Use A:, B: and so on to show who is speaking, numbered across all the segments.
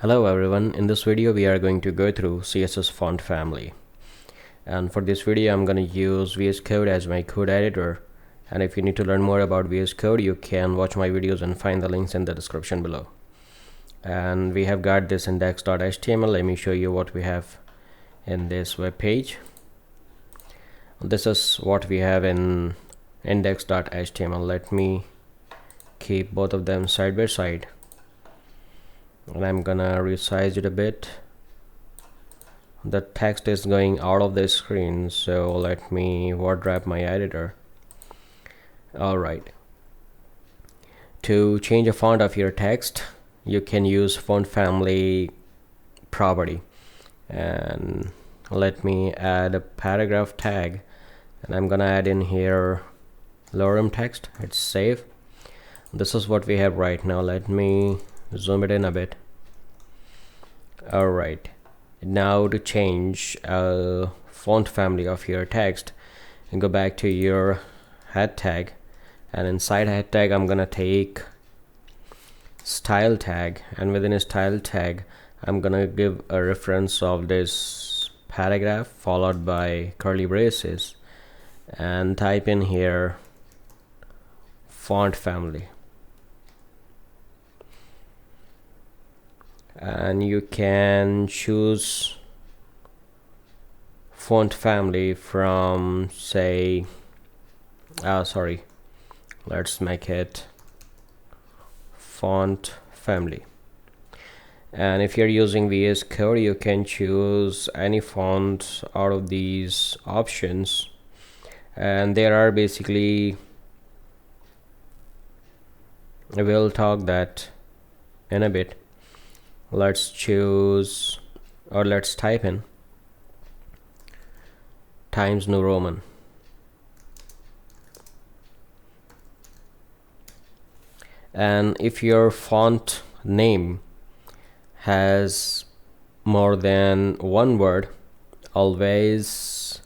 A: Hello everyone, in this video we are going to go through CSS font family, and for this video I'm going to use VS Code as my code editor. And if you need to learn more about VS Code, you can watch my videos and find the links in the description below. And we have got this index.html. Let me show you what we have in this web page. This is what we have in index.html. Let me keep both of them side by side, and I'm gonna resize it a bit. The text is going out of the screen, so let me word wrap my editor. Alright, to change a font of your text, you can use font family property. And let me add a paragraph tag, and I'm gonna add in here lorem text. Hit save. This is what we have right now. Let me zoom it in a bit. Alright, now to change a font family of your text, and go back to your head tag, and inside head tag I'm gonna take style tag, and within a style tag I'm gonna give a reference of this paragraph followed by curly braces, and type in here font family. And you can choose font family from, say, let's make it font family. And if you're using VS Code, you can choose any font out of these options, and there are basically, we'll talk that in a bit. Let's choose, or let's type in Times New Roman. And if your font name has more than one word, always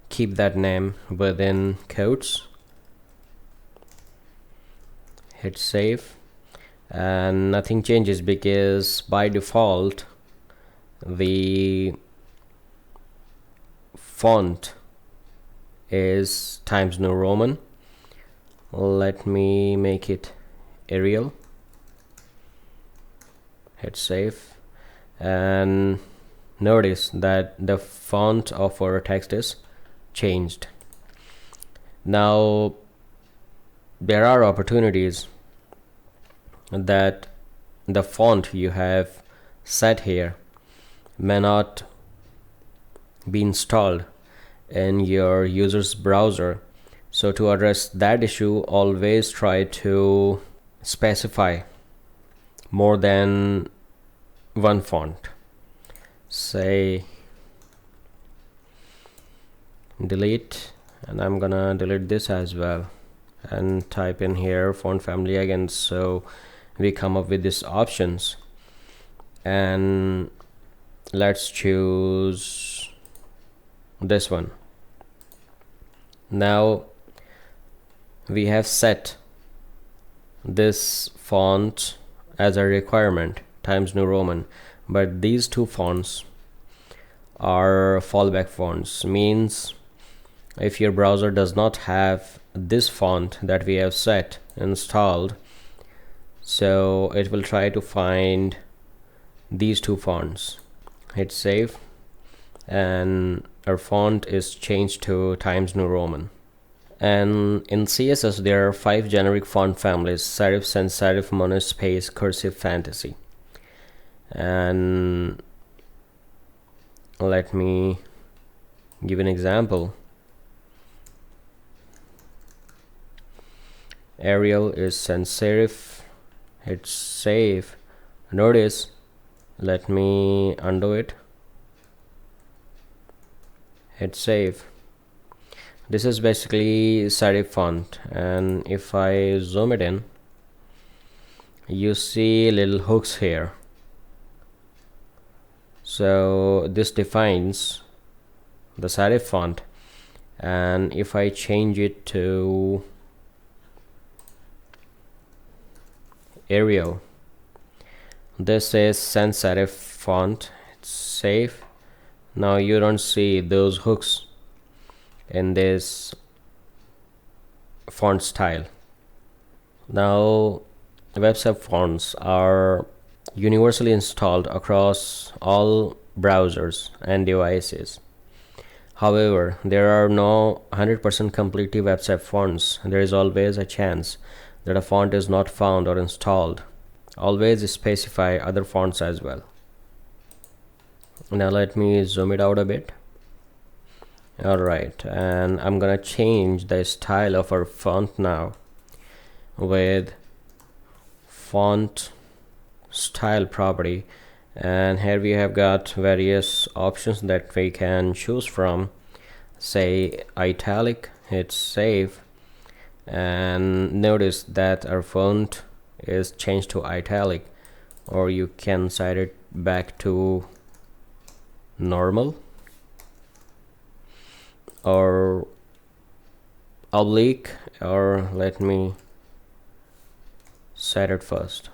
A: keep that name within quotes. Hit save, and nothing changes because by default the font is Times New Roman. Let me make it Arial. Hit save, and notice that the font of our text is changed. Now there are opportunities that the font you have set here may not be installed in your user's browser. So to address that issue, always try to specify more than one font. Say delete, and I'm gonna delete this as well, and type in here font family again, so we come up with these options. And let's choose this one. Now we have set this font as a requirement, Times New Roman, but these two fonts are fallback fonts. Means if your browser does not have this font that we have set installed, so it will try to find these two fonts. Hit save, and our font is changed to Times New Roman. And in CSS there are 5 generic font families: serif, sans serif, mono, space, cursive, fantasy. And let me give an example. Arial is sans serif. Hit save. Notice, let me undo it. Hit save. This is basically serif font, and if I zoom it in, you see little hooks here. So this defines the serif font, and if I change it to Arial, This is sans serif font. It's safe. Now you don't see those hooks in this font style. Now website fonts are universally installed across all browsers and devices. However, there are no 100% completely website fonts. There is always a chance that a font is not found or installed. Always specify other fonts as well. Now let me zoom it out a bit. Alright, and I'm gonna change the style of our font now with font style property, and here we have got various options that we can choose from. Say italic, hit save, and notice that our font is changed to italic, or you can set it back to normal or oblique, or let me set it first.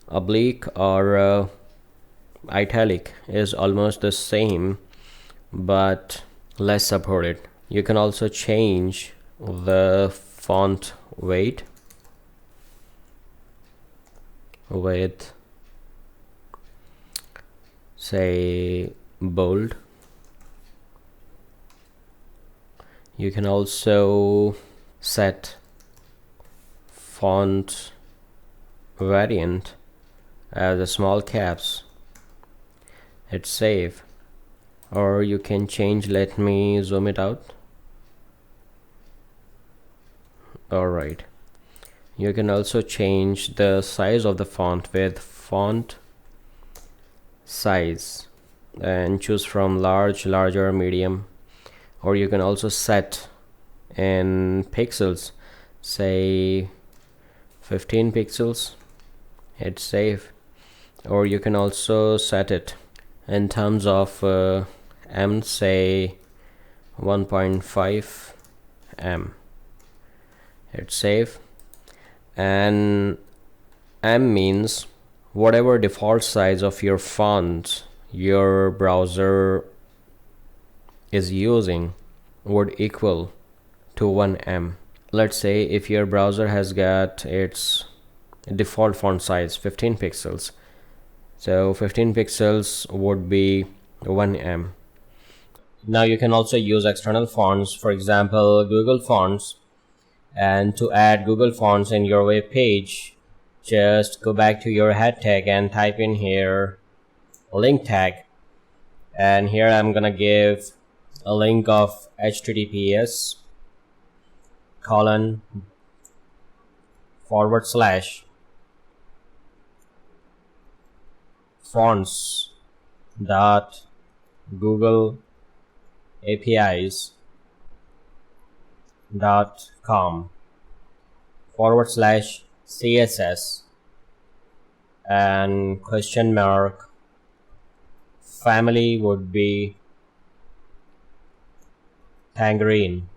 A: Oblique or italic is almost the same but less supported. You can also change the font weight with, say, bold. You can also set font variant as a small caps. Hit save, or you can change, let me zoom it out. Alright, you can also change the size of the font with font size and choose from large, larger, medium, or you can also set in pixels, say 15 pixels. Hit save, or you can also set it in terms of m, say 1.5 m. Hit save, and m means whatever default size of your font your browser is using would equal to 1m. Let's say if your browser has got its default font size 15 pixels, so 15 pixels would be 1m. Now you can also use external fonts, for example Google Fonts, and to add Google Fonts in your web page, just go back to your head tag and type in here link tag, and here I'm gonna give a link of https:// fonts.googleapis.com /css and question mark, family would be Tangerine.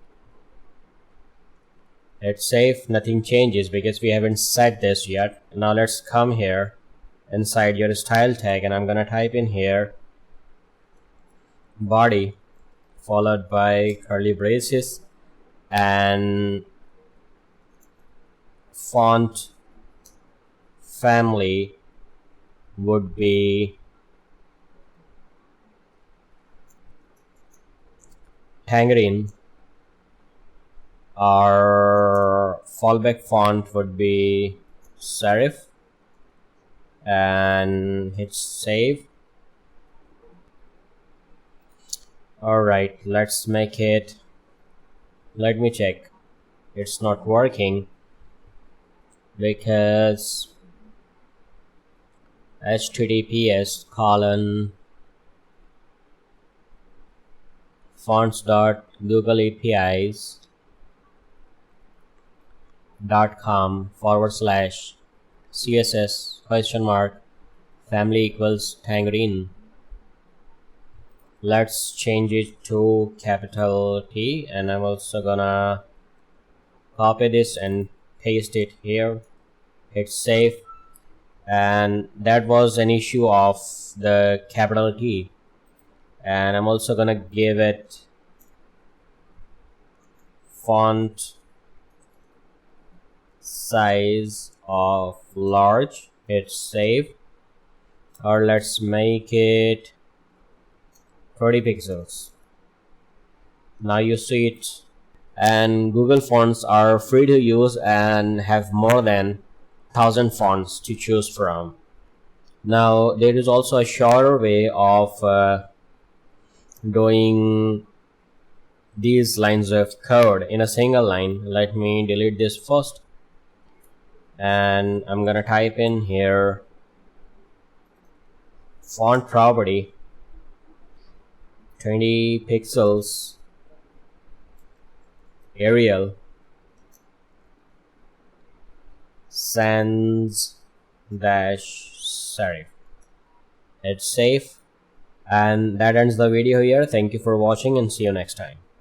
A: Let's save, nothing changes because we haven't set this yet. Now let's come here inside your style tag, and I'm gonna type in here body followed by curly braces and font family would be Tangerine. Our fallback font would be serif, and hit save. Alright, let's make it, let me check. It's not working because https:// fonts.googleapis.com /css question mark family equals Tangerine. Let's change it to capital T, and I'm also gonna copy this and paste it here. Hit save, and that was an issue of the capital T. And I'm also gonna give it font size of large. Hit save, or let's make it 30 pixels. Now you see it. And Google Fonts are free to use and have more than 1000 fonts to choose from. Now there is also a shorter way of doing these lines of code in a single line. Let me delete this first, and I'm gonna type in here font property 20 pixels Arial sans dash serif. It's safe, and that ends the video here. Thank you for watching and see you next time.